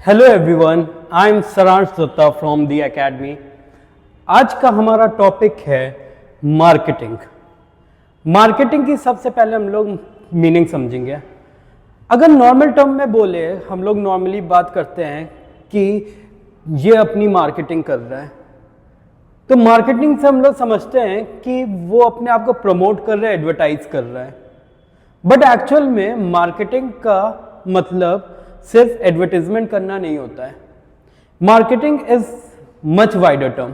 Hello everyone, I am Saransh Dutta from the academy. आज का हमारा टॉपिक है मार्केटिंग। मार्केटिंग की सबसे पहले हम लोग मीनिंग समझेंगे। अगर नॉर्मल टर्म में बोले, हम लोग नॉर्मली बात करते हैं कि ये अपनी मार्केटिंग कर रहा है, तो मार्केटिंग से हम लोग समझते हैं कि वो अपने आप को प्रमोट कर रहा है, एडवर्टाइज कर रहा है। बट एक्चुअल में मार्केटिंग का मतलब सिर्फ एडवर्टाइजमेंट करना नहीं होता है। Marketing is much wider term.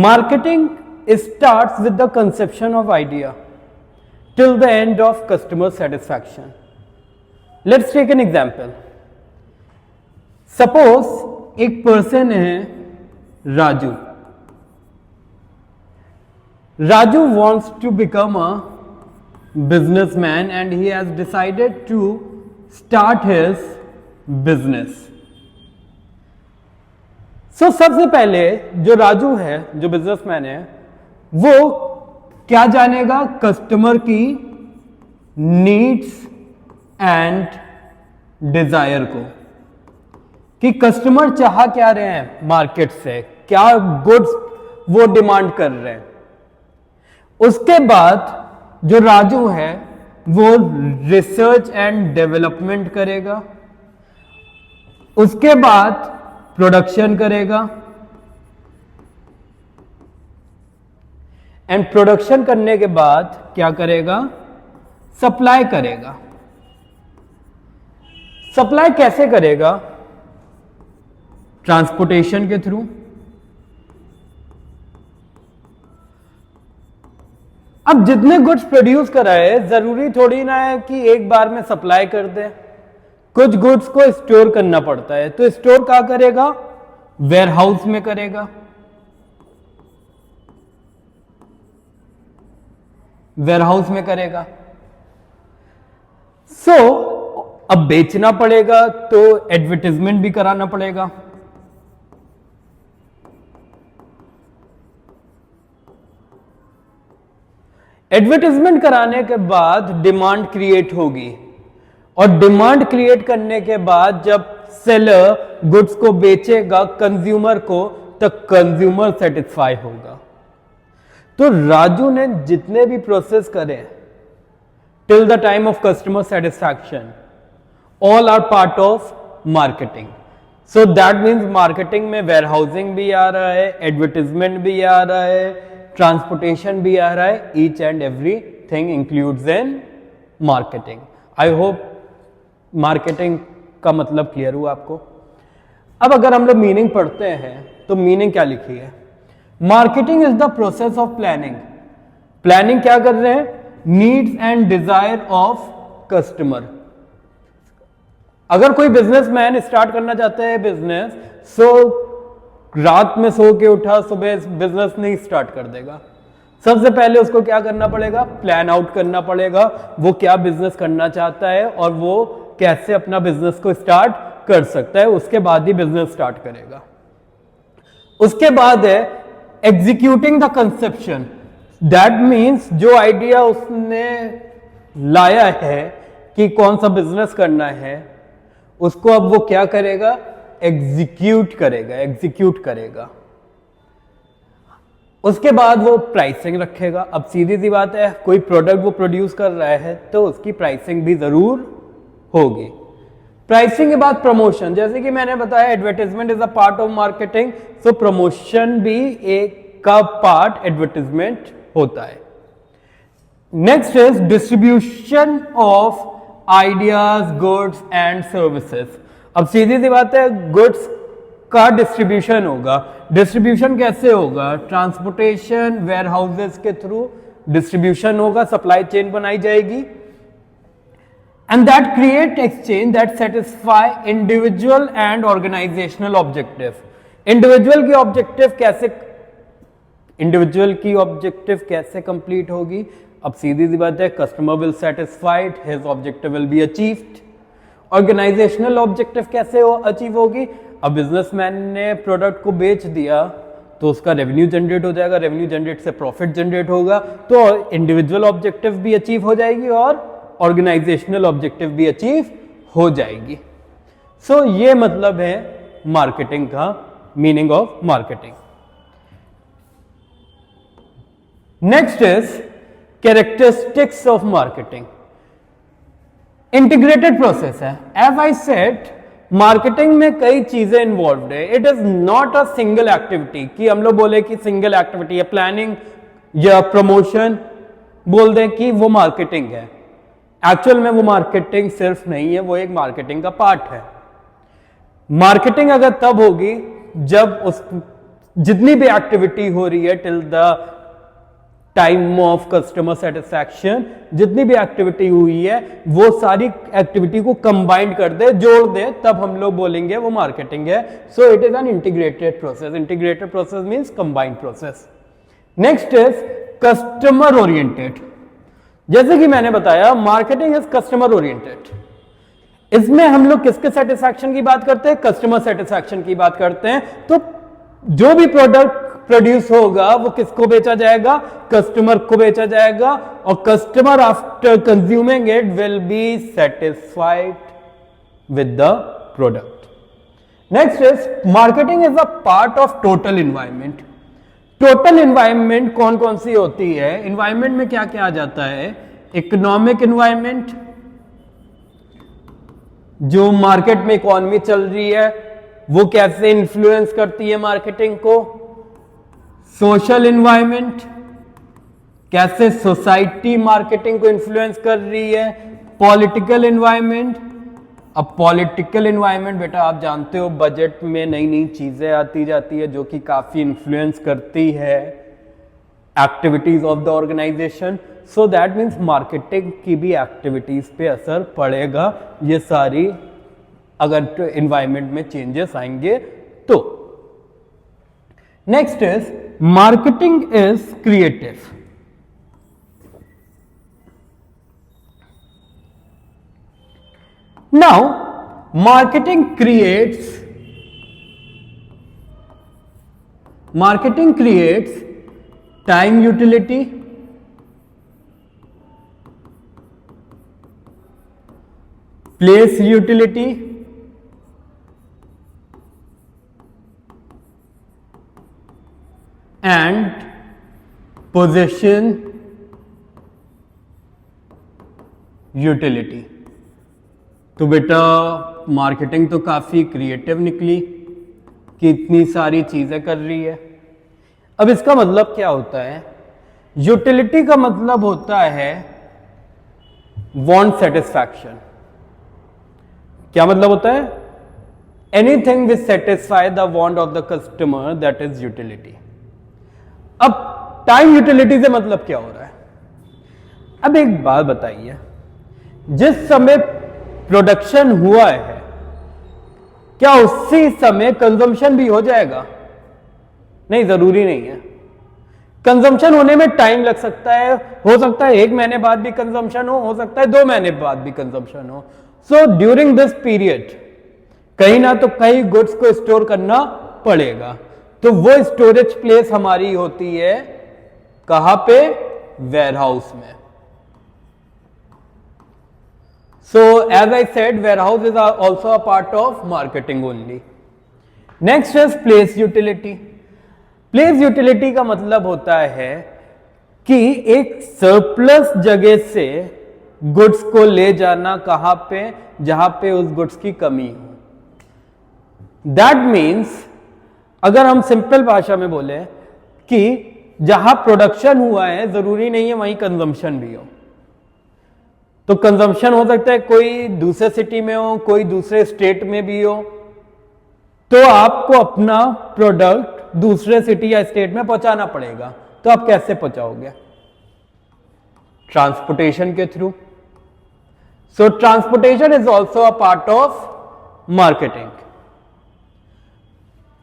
Marketing starts with the conception of idea till the end of customer satisfaction. Let's take an example. Suppose एक पर्सन है Raju. Raju wants to become a businessman and he has decided to start his business. So सबसे पहले जो राजू है, जो businessman है, वो क्या जानेगा? कस्टमर की नीड्स एंड डिजायर को, कि कस्टमर चाह क्या रहे हैं मार्केट से, क्या गुड्स वो डिमांड कर रहे हैं। उसके बाद जो राजू है वो रिसर्च एंड डेवलपमेंट करेगा, उसके बाद प्रोडक्शन करेगा, एंड प्रोडक्शन करने के बाद क्या करेगा? सप्लाई करेगा। सप्लाई कैसे करेगा? ट्रांसपोर्टेशन के थ्रू। अब जितने गुड्स प्रोड्यूस कराए, जरूरी थोड़ी ना है कि एक बार में सप्लाई कर दे। कुछ गुड्स को स्टोर करना पड़ता है, तो स्टोर कहां करेगा? वेयर हाउस में करेगा। वेयर हाउस में करेगा। अब बेचना पड़ेगा तो एडवर्टाइजमेंट भी कराना पड़ेगा। एडवर्टाइजमेंट कराने के बाद डिमांड क्रिएट होगी, और डिमांड क्रिएट करने के बाद जब सेलर गुड्स को बेचेगा कंज्यूमर को, तो कंज्यूमर सेटिस्फाई होगा। तो राजू ने जितने भी प्रोसेस करे till the time of customer satisfaction, all are part of marketing. So that means marketing में वेयर हाउसिंग भी आ रहा है, एडवर्टाइजमेंट भी आ रहा है, ट्रांसपोर्टेशन भी आ रहा है। Each and every thing includes in marketing. I hope marketing का मतलब क्लियर हुआ आपको। अब अगर हम लोग मीनिंग पढ़ते हैं तो मीनिंग क्या लिखी है? Marketing is the process of planning. Planning क्या कर रहे हैं? Needs and desire of customer. अगर कोई बिजनेसमैन स्टार्ट करना चाहता है बिजनेस, सो रात में सो के उठा, सुबह बिजनेस नहीं स्टार्ट कर देगा। सबसे पहले उसको क्या करना पड़ेगा? प्लान आउट करना पड़ेगा, वो क्या बिजनेस करना चाहता है और वो कैसे अपना बिजनेस को स्टार्ट कर सकता है। उसके बाद ही बिजनेस स्टार्ट करेगा। उसके बाद है executing the conception. That means जो आइडिया उसने लाया है कि कौन सा बिजनेस करना है, उसको अब वो क्या करेगा? एग्जीक्यूट करेगा। उसके बाद वो प्राइसिंग रखेगा। अब सीधी सी बात है, कोई प्रोडक्ट वो प्रोड्यूस कर रहा है तो उसकी प्राइसिंग भी जरूर होगी। प्राइसिंग के बाद प्रमोशन। जैसे कि मैंने बताया, advertisement is a part of marketing, so promotion भी एक का पार्ट एडवर्टाइजमेंट होता है। Next is distribution of ideas, goods and services. अब सीधी सी बात है, गुड्स का डिस्ट्रीब्यूशन होगा। डिस्ट्रीब्यूशन कैसे होगा? ट्रांसपोर्टेशन, वेयर हाउसेस के थ्रू डिस्ट्रीब्यूशन होगा, सप्लाई चेन बनाई जाएगी, and that create exchange that satisfy individual and organizational objective. Individual की ऑब्जेक्टिव कैसे कंप्लीट होगी? अब सीधी सी बात है, customer will satisfied, his objective will be achieved. Organizational objective कैसे अचीव होगी? अब बिजनेसमैन ने प्रोडक्ट को बेच दिया तो उसका रेवेन्यू जनरेट हो जाएगा, रेवेन्यू जनरेट से प्रॉफिट जनरेट होगा, तो इंडिविजुअल ऑब्जेक्टिव भी अचीव हो जाएगी और ऑर्गेनाइजेशनल ऑब्जेक्टिव भी अचीव हो जाएगी। सो ये मतलब है मार्केटिंग का meaning of marketing. Next is characteristics of marketing. Integrated process है। एज आई सेड, मार्केटिंग में कई चीजें इन्वॉल्व है। It is not a single activity कि हम लोग बोले कि सिंगल एक्टिविटी है, प्लानिंग या प्रमोशन बोल दें कि वो मार्केटिंग है। एक्चुअल में वो मार्केटिंग सिर्फ नहीं है, वो एक मार्केटिंग का पार्ट है। मार्केटिंग अगर तब होगी जब उस जितनी भी एक्टिविटी हो रही है till the time of customer satisfaction, जितनी भी एक्टिविटी हुई है वो सारी एक्टिविटी को कंबाइन कर दे, जोड़ दे, तब हम लोग बोलेंगे वो मार्केटिंग है। So it is an integrated process. Integrated process means combined process. Next is customer oriented. जैसे कि मैंने बताया, मार्केटिंग इज कस्टमर ओरिएंटेड। इसमें हम लोग किसके सेटिस्फैक्शन की बात करते हैं? कस्टमर सेटिस्फैक्शन की बात करते हैं। तो जो भी प्रोडक्ट प्रोड्यूस होगा वो किसको बेचा जाएगा? कस्टमर को बेचा जाएगा, और customer after consuming it will be satisfied with the product. Next is marketing is a part of total environment. Total environment कौन कौन सी होती है? इन्वायरमेंट में क्या क्या आ जाता है? इकोनॉमिक इन्वायरमेंट, जो मार्केट में इकोनॉमी चल रही है वो कैसे इन्फ्लुएंस करती है मार्केटिंग को। सोशल इन्वायरमेंट, कैसे सोसाइटी मार्केटिंग को इन्फ्लुएंस कर रही है। पॉलिटिकल इन्वायरमेंट, अब पॉलिटिकल इन्वायरमेंट बेटा आप जानते हो बजट में नई नई चीजें आती जाती है जो कि काफी इन्फ्लुएंस करती है activities of the organization. So that means marketing की भी एक्टिविटीज पे असर पड़ेगा, ये सारी अगर इन्वायरमेंट में चेंजेस आएंगे तो। Next is marketing is creative. Now marketing creates time utility, place utility, and position utility. तो बेटा मार्केटिंग तो काफी क्रिएटिव निकली कि इतनी सारी चीजें कर रही है। अब इसका मतलब क्या होता है? यूटिलिटी का मतलब होता है वांट सेटिस्फैक्शन। क्या मतलब होता है? Anything which satisfy the want of the customer, that is utility. अब टाइम यूटिलिटी से मतलब क्या हो रहा है? अब एक बात बताइए, जिस समय प्रोडक्शन हुआ है क्या उसी समय कंजम्पशन भी हो जाएगा? नहीं, जरूरी नहीं है। कंजम्पशन होने में टाइम लग सकता है, हो सकता है 1 महीने बाद भी कंजम्पशन हो सकता है 2 महीने बाद भी कंजम्पशन हो। सो ड्यूरिंग दिस पीरियड कहीं ना तो कहीं गुड्स को स्टोर करना पड़ेगा, तो वो स्टोरेज प्लेस हमारी होती है कहां पे? वेयरहाउस में। So as I said, warehouse is also a part of marketing only. Next is place utility. Place utility का मतलब होता है कि एक सरप्लस जगह से गुड्स को ले जाना कहां पे? जहां पे उस गुड्स की कमी हो। That means अगर हम सिंपल भाषा में बोले कि जहां प्रोडक्शन हुआ है जरूरी नहीं है वहीं कंजम्पशन भी हो। तो कंजम्पशन हो सकता है कोई दूसरे सिटी में हो, कोई दूसरे स्टेट में भी हो, तो आपको अपना प्रोडक्ट दूसरे सिटी या स्टेट में पहुंचाना पड़ेगा। तो आप कैसे पहुंचाओगे? ट्रांसपोर्टेशन के through. So transportation is also a part of marketing.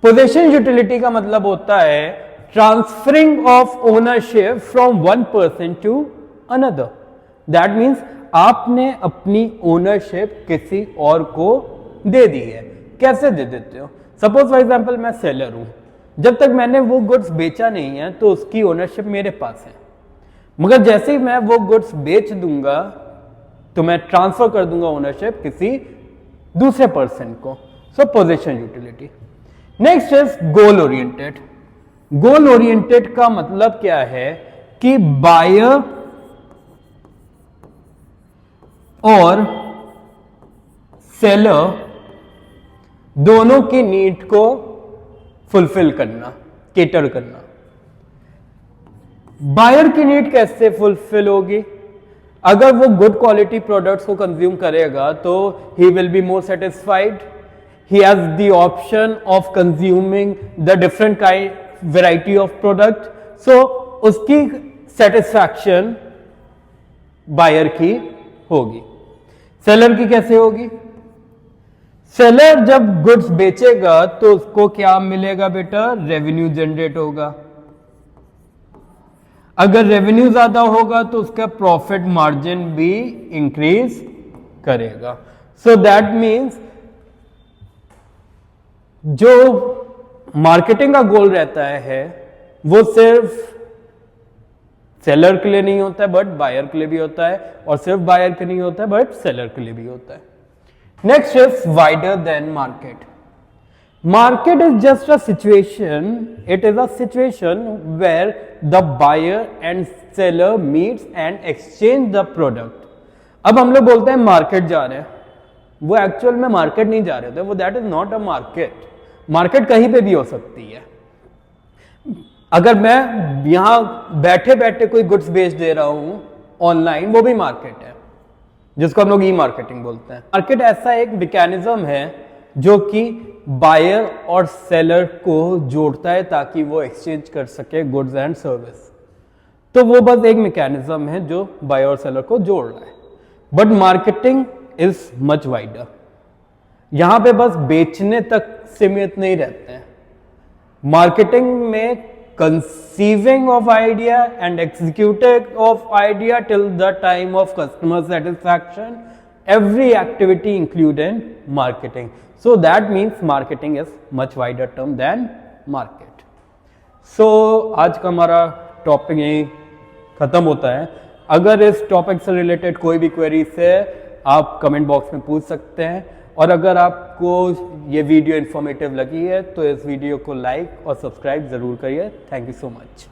Position utility का मतलब होता है transferring of ownership from one person to another. That means आपने अपनी ओनरशिप किसी और को दे दी है। कैसे दे देते हो? सपोज फॉर एग्जांपल मैं सेलर हूं, जब तक मैंने वो गुड्स बेचा नहीं है तो उसकी ओनरशिप मेरे पास है, मगर जैसे ही मैं वो गुड्स बेच दूंगा तो मैं ट्रांसफर कर दूंगा ओनरशिप किसी दूसरे पर्सन को। सो position utility. Next is goal oriented. Goal oriented का मतलब क्या है कि बायर और सेलर दोनों की नीड को फुलफिल करना, केटर करना। बायर की नीड कैसे फुलफिल होगी? अगर वो गुड क्वालिटी प्रोडक्ट्स को कंज्यूम करेगा तो he will be more satisfied, he has the option of consuming the different kind variety of product, so उसकी सेटिस्फैक्शन बायर की होगी। सेलर की कैसे होगी? सेलर जब गुड्स बेचेगा तो उसको क्या मिलेगा बेटा? रेवेन्यू जनरेट होगा। अगर रेवेन्यू ज्यादा होगा तो उसका प्रॉफिट मार्जिन भी इंक्रीज करेगा। सो दैट मीन्स जो मार्केटिंग का गोल रहता है वो सिर्फ सेलर के लिए नहीं होता है बट बायर के लिए भी होता है, और सिर्फ बायर के नहीं होता है बट सेलर के लिए भी होता है। Next is wider than market. Market is just a situation, it is a situation where the buyer and seller meets and exchange the product. अब हम लोग बोलते हैं मार्केट जा रहे हैं, वो एक्चुअल में मार्केट नहीं जा रहे थे, वो that is not a market. Market कहीं पे भी हो सकती है। अगर मैं यहां बैठे बैठे कोई गुड्स बेच दे रहा हूं ऑनलाइन, वो भी मार्केट है, जिसको हम लोग ई मार्केटिंग बोलते हैं। मार्केट ऐसा एक मैकेनिज्म है जो कि बायर और सेलर को जोड़ता है ताकि वो एक्सचेंज कर सके गुड्स एंड सर्विस। तो वो बस एक मैकेनिज्म है जो बायर और सेलर को जोड़ रहा है। But marketing is much wider. यहां पे बस बेचने तक सीमित नहीं रहते हैं। मार्केटिंग में conceiving of idea and executing of idea till the time of customer satisfaction, every activity included in marketing. So that means marketing is much wider term than market. So आज का हमारा टॉपिक यही खत्म होता है। अगर इस टॉपिक से रिलेटेड कोई भी क्वेरीज है आप कमेंट बॉक्स में पूछ सकते हैं, और अगर आपको ये वीडियो इन्फॉर्मेटिव लगी है तो इस वीडियो को लाइक और सब्सक्राइब जरूर करिए। Thank you so much.